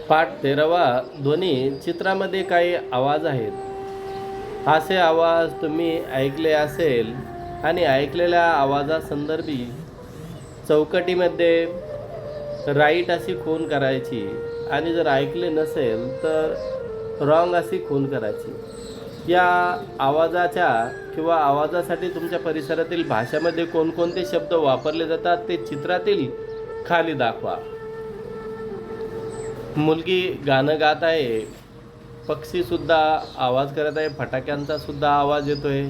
पाठ 13वा. ध्वनी चित्रामध्ये काही आवाज आहेत. असे आवाज तुम्ही ऐकले असेल आणि ऐकलेल्या आवाजासंदर्भी चौकटीमध्ये राईट अशी खूण करायची आणि जर ऐकले नसेल तर रॉंग अशी खूण करायची. या आवाजाच्या किंवा आवाजासाठी तुमच्या परिसरातील भाषेमध्ये कोणकोणते शब्द वापरले जातात ते चित्रातील खाली दाखवा. मुलगी गाणं गात आहे, पक्षीसुद्धा आवाज करत आहे, फटाक्यांचा सुद्धा आवाज येतोय.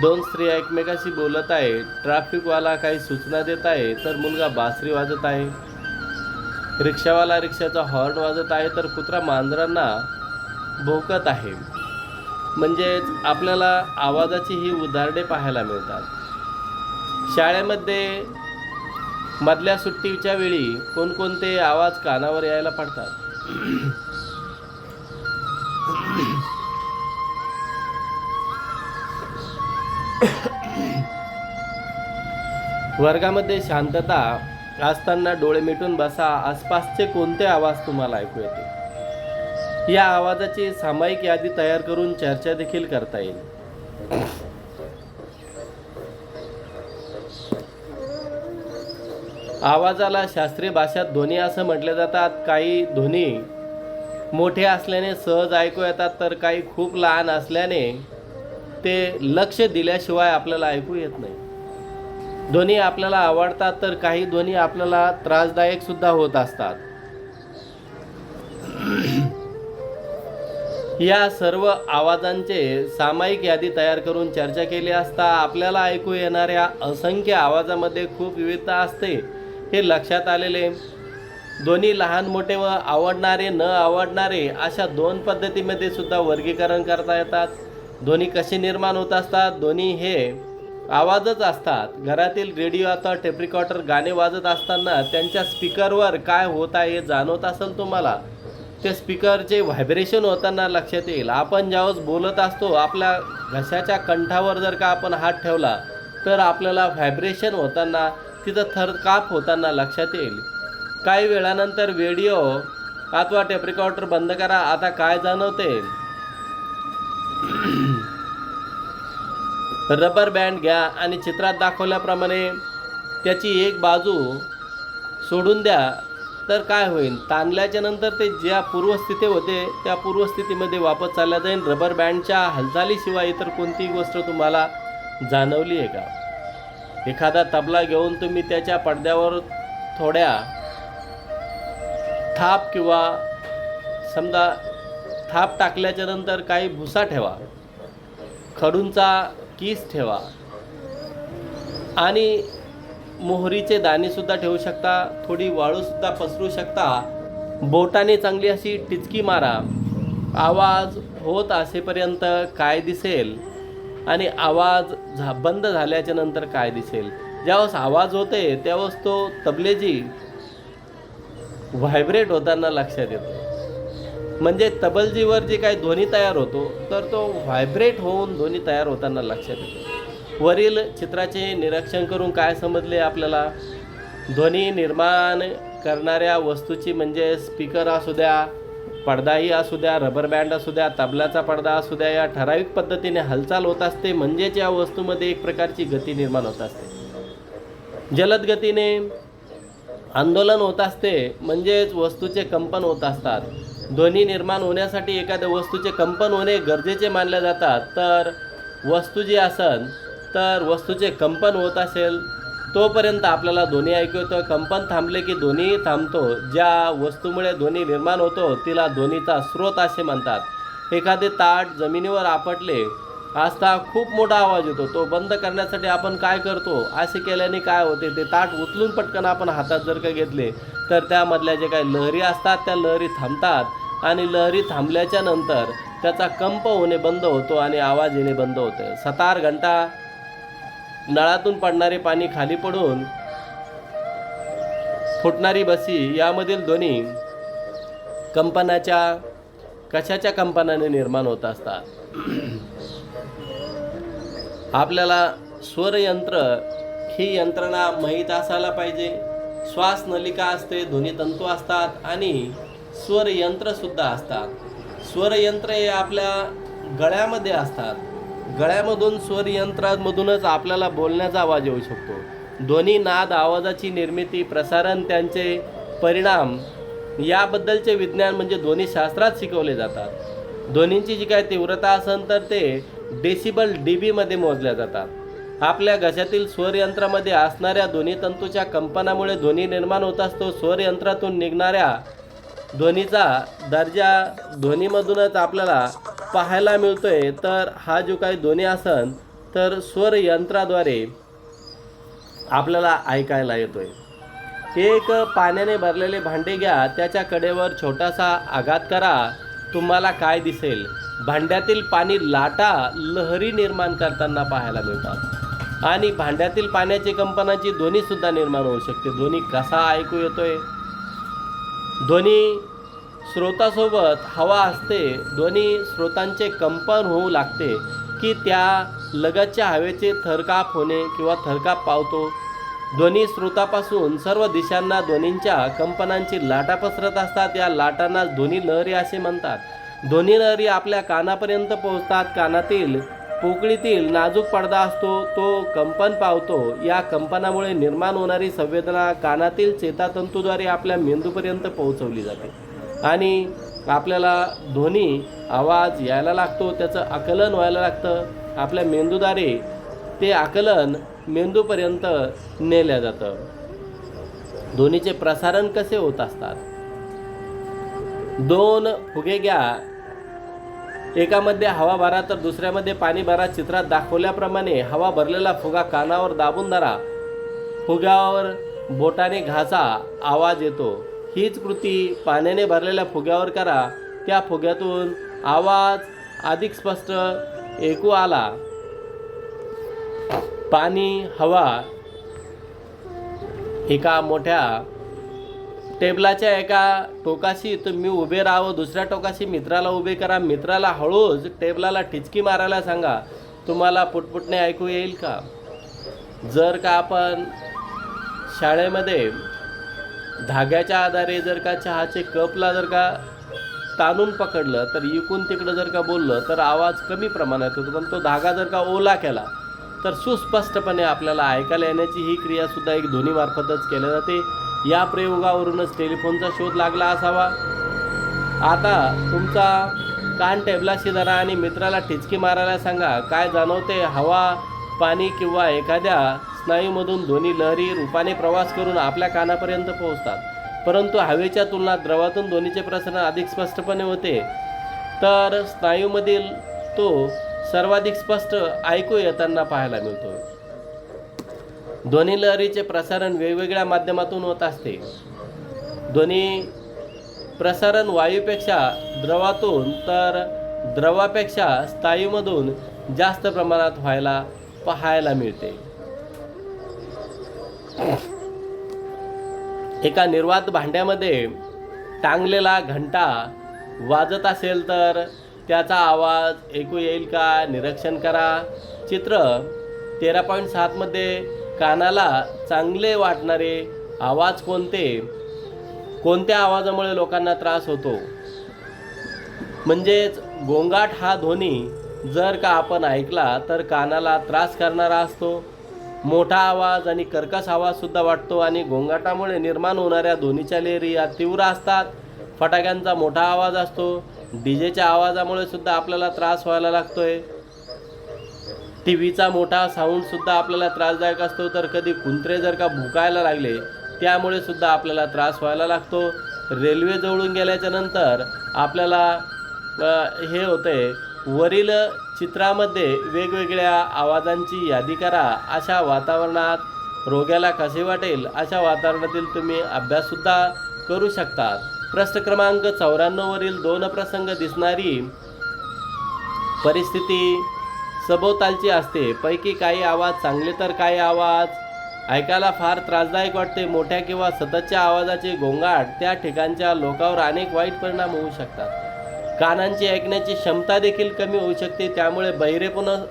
दोन स्त्रिया एकमेकाशी बोलत आहे, ट्रॅफिकवाला काही सूचना देत आहे तर मुलगा बासरी वाजत आहे. रिक्षावाला रिक्षाचा हॉर्न वाजत आहे तर कुत्रा मांजरांना भोकत आहे. म्हणजेच आपल्याला आवाजाची ही उदाहरणे पाहायला मिळतात. शाळेमध्ये मधल्या सुट्टीच्या वेळी कोणकोणते आवाज कानावर यायला पडतात? वर्गामध्ये शांतता असताना डोळे मिटून बसा. आसपासचे कोणते आवाज तुम्हाला ऐकू येते? या आवाजाची सामायिक यादी तयार करून चर्चा देखील करता येईल. आवाजाला शास्त्रीय भाषेत ध्वनी असं म्हटले जातात. काही ध्वनी मोठे असल्याने सहज ऐकू येतात तर काही खूप लहान असल्याने ते लक्ष दिल्याशिवाय आपल्याला ऐकू येत नाही. ध्वनी आपल्याला आवडतात तर काही ध्वनी आपल्याला त्रासदायक सुद्धा होत असतात. या सर्व आवाजांचे सामायिक यादी तयार करून चर्चा केली असता आपल्याला ऐकू येणाऱ्या असंख्य आवाजामध्ये खूप विविधता असते हे लक्षात आलेले. ध्वनी लहान मोठे व आवडणारे न आवडणारे अशा दोन पद्धतीमध्ये सुद्धा वर्गीकरण करता येतात. ध्वनी कसे निर्माण होत असतात? ध्वनी हे आवाजच असतात. घरातील रेडिओ अथवा टेप रेकॉर्डर गाणे वाजत असताना त्यांच्या स्पीकरवर काय होत आहे हे जाणवत असेल तुम्हाला. ते स्पीकरचे व्हायब्रेशन होताना लक्षात येईल. आपण ज्यावेळेस बोलत असतो आपल्या घशाच्या कंठावर जर का आपण हात ठेवला तर आपल्याला व्हायब्रेशन होताना तिथं थरकाप होताना लक्षात येईल. काही वेळानंतर रेडिओ अथवा टेप रेकॉर्डर बंद करा. आता काय जाणवते? रबर बँड घ्या आणि चित्रात दाखवल्याप्रमाणे त्याची एक बाजू सोडून द्या तर काय होईल? ताणल्याच्या नंतर ते ज्या पूर्वस्थिती होते त्या पूर्वस्थितीमध्ये वापस चालल्या जाईल. रबर बँडच्या हालचालीशिवाय इतर कोणतीही गोष्ट तुम्हाला जाणवली आहे का? एखादा तबला घेऊन तुम्ही त्याच्या पडद्यावर थोड्या थाप किंवा समजा थाप टाकल्याच्या नंतर काही भुसा ठेवा, खडूंचा कीस ठेवा आणि मोहरीचे दाणेसुद्धा ठेवू शकता. थोडी वाळूसुद्धा पसरू शकता. बोटाने चांगली अशी टिचकी मारा. आवाज होत असेपर्यंत काय दिसेल आणि आवाज बंद झाल्याच्या नंतर काय दिसेल? ज्यावेळेस आवाज होते त्यावेळेस तो तबलेची व्हायब्रेट होताना लक्षात येतो. म्हणजे तबलजीवर जे काही ध्वनी तयार होतो तर तो व्हायब्रेट होऊन ध्वनी तयार होताना लक्षात येतो. वरील चित्राचे निरीक्षण करून काय समजले आपल्याला? ध्वनी निर्माण करणाऱ्या वस्तूची म्हणजे स्पीकर असू द्या, पडदाही असू द्या, रबर बँड असू द्या, तबल्याचा पडदा असू द्या, या ठराविक पद्धतीने हालचाल होत असते. म्हणजेच या वस्तूमध्ये एक प्रकारची गती निर्माण होत असते. जलद गतीने आंदोलन होत असते म्हणजेच वस्तूचे कंपन होत असतात. ध्वनी निर्माण होण्यासाठी एखाद्या वस्तूचे कंपन होणे गरजेचे मानले जातात. तर वस्तू जी असेल तर वस्तूचे कंपन होत असेल तोपर्यंत आपल्याला ध्वनी ऐकू येतो. कंपन थांबले की ध्वनी थांबतो. ज्या वस्तूमुळे ध्वनी निर्माण होतो तिला ध्वनीचा स्रोत असे म्हणतात. एखादे ताट जमिनीवर आपटले असता खूप मोठा आवाज येतो. तो बंद करण्यासाठी आपण काय करतो? असे केल्याने काय होते? ते ताट उचलून पटकन आपण हातात जर का घेतले तर त्यामधल्या जे काही लहरी असतात त्या लहरी थांबतात आणि लहरी थांबल्याच्या नंतर त्याचा कंप होणे बंद होतो आणि आवाज येणे बंद होते. सतार घंटा, नळातून पडणारे पाणी खाली पडून फुटणारी बसी यामधील ध्वनी कंपनाच्या कशाच्या कंपनाने निर्माण होत असतात? आपल्याला स्वरयंत्र ही यंत्रणा माहीत असायला पाहिजे. श्वासनलिका असते, ध्वनितंतू असतात आणि स्वरयंत्रसुद्धा असतात. स्वरयंत्र हे आपल्या गळ्यामध्ये असतात. गळ्यामधून स्वरयंत्रामधूनच आपल्याला बोलण्याचा आवाज येऊ शकतो. ध्वनी, नाद, आवाजाची निर्मिती, प्रसारण, त्यांचे परिणाम याबद्दलचे विज्ञान म्हणजे ध्वनिशास्त्रात शिकवले जातात. ध्वनींची जी काय तीव्रता असेल तर ते डेसिबल डीबी मध्ये मोजल्या जातात. आपल्या घशातील स्वरयंत्रामध्ये असणाऱ्या ध्वनितंतूच्या कंपनामुळे ध्वनी निर्माण होत असतो. स्वरयंत्रातून निघणाऱ्या ध्वनीचा दर्जा ध्वनीमधूनच आपल्याला पाहायला मिळतोय. तर हा जो काही ध्वनी असेल तर स्वरयंत्राद्वारे आपल्याला ऐकायला येतोय. एक पाण्याने भरलेले भांडे घ्या, त्याच्या कडेवर छोटासा आघात करा, तुम्हाला काय दिसेल? भांड्यातील पाणी लाटा, लहरी निर्माण करताना पाहायला मिळतात आणि भांड्यातील पाण्याची कंपनाची ध्वनीसुद्धा निर्माण होऊ शकते. ध्वनी कसा ऐकू येतोय? ध्वनी स्रोतासोबत हवा असते. ध्वनी स्रोतांचे कंपन होऊ लागते की त्या लगतच्या हवेचे थरकाप होणे किंवा थरकाप पावतो. ध्वनी स्रोतापासून सर्व दिशांना ध्वनींच्या कंपनांची लाटा पसरत असतात. या लाटांना ध्वनी लहरी असे म्हणतात. ध्वनी लहरी आपल्या कानापर्यंत पोहोचतात. कानातील पोकळीतील नाजूक पडदा असतो, तो कंपन पावतो. या कंपनामुळे निर्माण होणारी संवेदना कानातील चेतातंतूद्वारे आपल्या मेंदूपर्यंत पोहोचवली जाते आणि आपल्याला ध्वनी आवाज यायला लागतो, त्याचं आकलन व्हायला लागतं. आपल्या मेंदूद्वारे ते आकलन मेंदूपर्यंत नेल्या जातं. ध्वनीचे प्रसारण कसे होत असतात? 2 फुगे घ्या, एकामध्ये हवा भरा तर दुसऱ्यामध्ये पाणी भरा. चित्रात दाखवल्याप्रमाणे हवा भरलेला फुगा कानावर दाबून धरा, फुग्यावर बोटाने घासा, आवाज येतो. हीच कृती पाण्याने भरलेल्या फुग्यावर करा, त्या फुग्यातून आवाज अधिक स्पष्ट ऐकू आला. पाणी, हवा एका मोठ्या टेबलाच्या एका टोकाशी तुम्ही उभे राहावं, दुसऱ्या टोकाशी मित्राला उभे करा. मित्राला हळूच टेबलाला ठिचकी मारायला सांगा. तुम्हाला पुटपुटणे ऐकू येईल का? जर का आपण शाळेमध्ये धाग्याच्या आधारे जर का चहाचे कपला जर का ताणून पकडलं तर इकून तिकडं जर का बोललं तर आवाज कमी प्रमाणात होतो, पण तो धागा जर का ओला केला तर सुस्पष्टपणे आपल्याला ऐकायला येण्याची ही क्रियासुद्धा एक ध्वनीमार्फतच केली जाते. या प्रयोगावरूनच टेलिफोनचा शोध लागला असावा. आता तुमचा कान टेबलाशी धरा आणि मित्राला ठिचकी मारायला सांगा. काय जाणवते? हवा, पाणी किंवा एखाद्या स्नायूमधून ध्वनी लहरी रूपाने प्रवास करून आपल्या कानापर्यंत पोहोचतात. परंतु हवेच्या तुलनेत द्रवातून ध्वनीचे प्रसारण अधिक स्पष्टपणे होते, तर स्नायूमधील तो सर्वाधिक स्पष्ट ऐकू येताना पाहायला मिळतो. ध्वनी लहरीचे प्रसारण वेगवेगळ्या माध्यमातून होत असते. ध्वनी प्रसारण वायूपेक्षा द्रवातून तर द्रवापेक्षा स्नायूमधून जास्त प्रमाणात व्हायला पाहायला मिळते. एका निर्वात भांड्यामध्ये टांगलेला घंटा वाजत असेल तर त्याचा आवाज ऐकू येईल का? निरीक्षण करा. चित्र 13.7 मध्ये कानाला चांगले वाटणारे आवाज कोणते? कोणत्या आवाजामुळे लोकांना त्रास होतो? म्हणजेच गोंगाट हा ध्वनी जर का आपण ऐकला तर कानाला त्रास करणारा असतो. मोठा आवाज आणि कर्कश आवाजसुद्धा वाटतो आणि गोंगाटामुळे निर्माण होणाऱ्या ध्वनीच्या लहरी या तीव्र असतात. फटाक्यांचा मोठा आवाज असतो. डीजेच्या आवाजामुळे सुद्धा आपल्याला त्रास व्हायला लागतोय. टी व्हीचा मोठा साऊंडसुद्धा आपल्याला त्रासदायक असतो. तर कधी कुंत्रे जर का भुकायला लागले त्यामुळे सुद्धा आपल्याला त्रास व्हायला लागतो. रेल्वे जवळून गेल्याच्या नंतर आपल्याला हे होते. वरील चित्रामध्ये वेगवेगळ्या आवाजांची यादी करा. अशा वातावरणात रोग्याला कसे वाटेल अशा वातावरणातील तुम्ही अभ्याससुद्धा करू शकतात. प्रश्न क्रमांक 94 वरील 2 प्रसंग दिसणारी परिस्थिती सभोवतालची असते. पैकी काही आवाज चांगले तर काही आवाज ऐकायला फार त्रासदायक वाटते. मोठ्या किंवा सततच्या आवाजाचे गोंगाट त्या ठिकाणच्या लोकांवर अनेक वाईट परिणाम होऊ शकतात. कानांची ऐकण्याची क्षमता देखील कमी होऊ शकते. त्यामुळे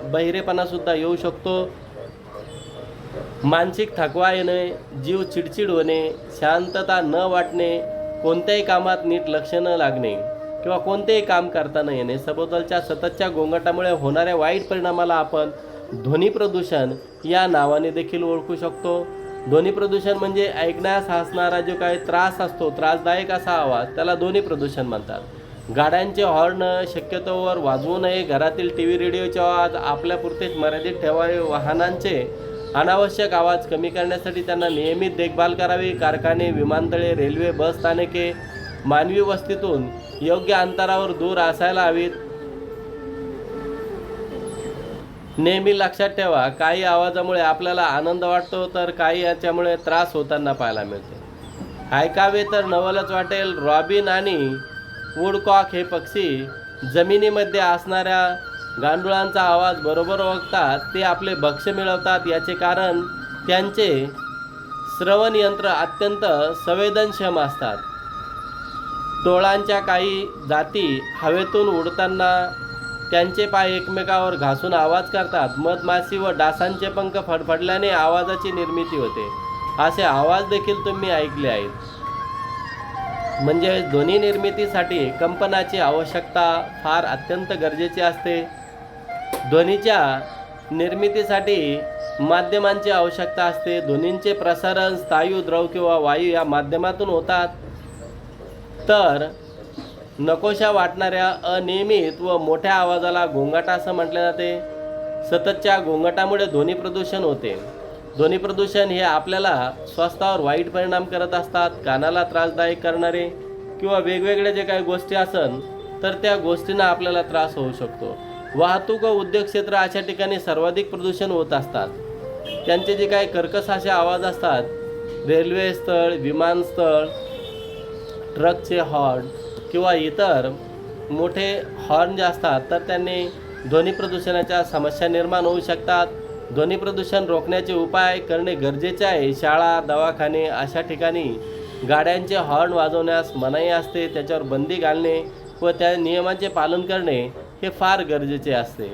बहिरेपणासुद्धा येऊ शकतो. मानसिक थकवा येणे, जीव चिडचिड होणे, शांतता न वाटणे, कोणत्याही कामात नीट लक्ष न लागणे किंवा कोणतेही काम करता न येणे, सभोवतालच्या सततच्या गोंगाटामुळे होणाऱ्या वाईट परिणामाला आपण ध्वनी प्रदूषण या नावाने देखील ओळखू शकतो. ध्वनी प्रदूषण म्हणजे ऐकण्यास असणारा जो काही त्रास असतो, त्रासदायक असा आवाज, त्याला ध्वनी प्रदूषण म्हणतात. गाड्यांचे हॉर्न शक्यतोवर वाजवू नये. घरातील टी व्ही रेडिओचे आवाज आपल्यापुरतेच मर्यादित ठेवावे. वाहनांचे अनावश्यक आवाज कमी करण्यासाठी त्यांना नियमित देखभाल करावी. कारखाने, विमानतळे, रेल्वे, बस स्थानके मानवी वस्तीतून योग्य अंतरावर दूर असायला हवीत. नेहमी लक्षात ठेवा, काही आवाजामुळे आपल्याला आनंद वाटतो तर काही याच्यामुळे त्रास होताना पाहायला मिळते. ऐकावे तर नवलच वाटेल. रॉबिन आणि वुडकॉक हे पक्षी जमिनीमध्ये असणाऱ्या गांडुळांचा आवाज बरोबर ओळखतात. ते आपले भक्ष्य मिळवतात. याचे कारण त्यांचे श्रवण यंत्र अत्यंत संवेदनक्षम असतात. टोळांच्या काही जाती हवेतून उडताना त्यांचे पाय एकमेकावर घासून आवाज करतात. मधमाशी व डासांचे पंख फडफडल्याने आवाजाची निर्मिती होते. असे आवाज देखील तुम्ही ऐकले आहेत. म्हणजे ध्वनी निर्मितीसाठी कंपनाची आवश्यकता फार अत्यंत गरजेची असते. ध्वनीच्या निर्मितीसाठी माध्यमांची आवश्यकता असते. ध्वनींचे प्रसारण स्थायू, द्रव किंवा वायू या माध्यमातून होतात. तर नकोशा वाटणाऱ्या अनियमित व मोठ्या आवाजाला गोंगाट असं म्हटले जाते. सततच्या गोंगाटामुळे ध्वनी प्रदूषण होते. ध्वनी प्रदूषण हे आपल्याला स्वास्थ्यावर वाईट परिणाम करत असतात. कानाला त्रासदायक करणारे किंवा वेगवेगळे जे काही गोष्टी असन तर त्या गोष्टींना आपल्याला त्रास होऊ शकतो. वाहतूक व उद्योग क्षेत्र अशा ठिकाणी सर्वाधिक प्रदूषण होत असतात. त्यांचे जे काही कर्कश असे आवाज असतात, रेल्वे स्थळ, विमानस्थळ, ट्रकचे हॉर्न किंवा इतर मोठे हॉर्न जे असतात तर त्यांनी ध्वनी प्रदूषणाच्या समस्या निर्माण होऊ शकतात. ध्वनी प्रदूषण रोखण्याचे उपाय करणे गरजेचे आहे. शाळा, दवाखाने अशा ठिकाणी गाड्यांचे हॉर्न वाजवण्यास मनाई असते. त्याच्यावर बंदी घालणे व त्या नियमांचे पालन करणे हे फार गरजेचे असते.